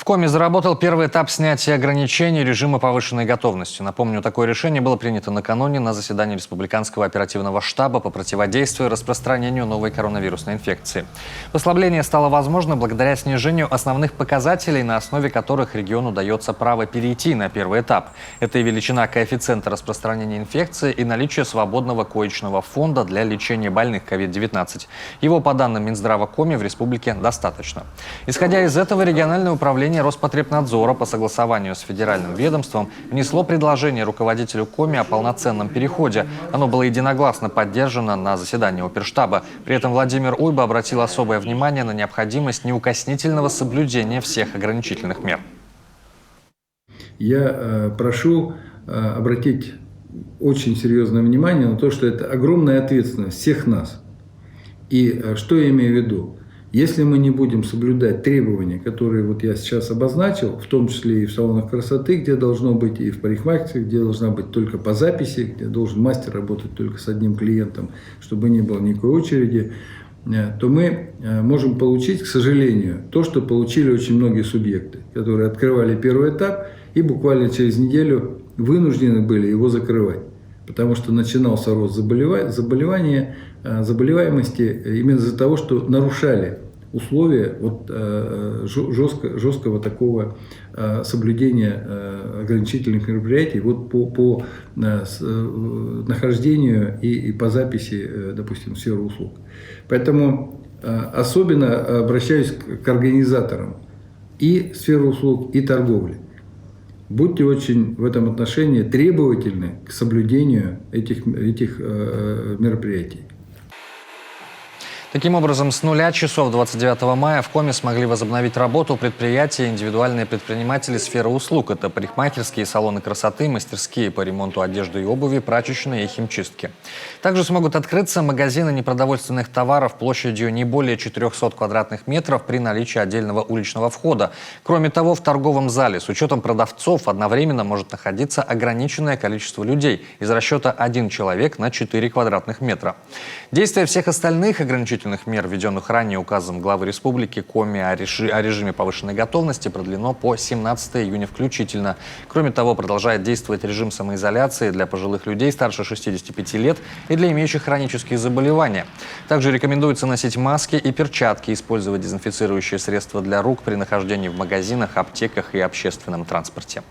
Коми заработал первый этап снятия ограничений режима повышенной готовности. Напомню, такое решение было принято накануне на заседании Республиканского оперативного штаба по противодействию распространению новой коронавирусной инфекции. Послабление стало возможно благодаря снижению основных показателей, на основе которых региону дается право перейти на первый этап. Это и величина коэффициента распространения инфекции, и наличие свободного коечного фонда для лечения больных COVID-19. Его, по данным Минздрава Коми, в республике достаточно. Исходя из этого, региональное управление Роспотребнадзора по согласованию с федеральным ведомством внесло предложение руководителю Коми о полноценном переходе. Оно было единогласно поддержано на заседании оперштаба. При этом Владимир Уйба обратил особое внимание на необходимость неукоснительного соблюдения всех ограничительных мер. Я прошу обратить очень серьезное внимание на то, что это огромная ответственность всех нас. И что я имею в виду? Если мы не будем соблюдать требования, которые вот я сейчас обозначил, в том числе и в салонах красоты, где должно быть, и в парикмахерских, где должна быть только по записи, где должен мастер работать только с одним клиентом, чтобы не было никакой очереди, то мы можем получить, к сожалению, то, что получили очень многие субъекты, которые открывали первый этап и буквально через неделю вынуждены были его закрывать. Потому что начинался рост заболеваемости именно из-за того, что нарушали условия вот, жесткого такого соблюдения ограничительных мероприятий вот по нахождению и по записи, допустим, в сферу услуг. Поэтому особенно обращаюсь к организаторам и сферы услуг, и торговли. Будьте очень в этом отношении требовательны к соблюдению этих мероприятий. Таким образом, с 0 часов 29 мая в Коми смогли возобновить работу предприятия и индивидуальные предприниматели сферы услуг. Это парикмахерские, салоны красоты, мастерские по ремонту одежды и обуви, прачечные и химчистки. Также смогут открыться магазины непродовольственных товаров площадью не более 400 квадратных метров при наличии отдельного уличного входа. Кроме того, в торговом зале с учетом продавцов одновременно может находиться ограниченное количество людей из расчета 1 человек на 4 квадратных метра. Действие всех остальных ограничительных мер, введенных ранее указом главы республики Коми о режиме повышенной готовности, продлено по 17 июня включительно. Кроме того, продолжает действовать режим самоизоляции для пожилых людей старше 65 лет и для имеющих хронические заболевания. Также рекомендуется носить маски и перчатки, использовать дезинфицирующие средства для рук при нахождении в магазинах, аптеках и общественном транспорте.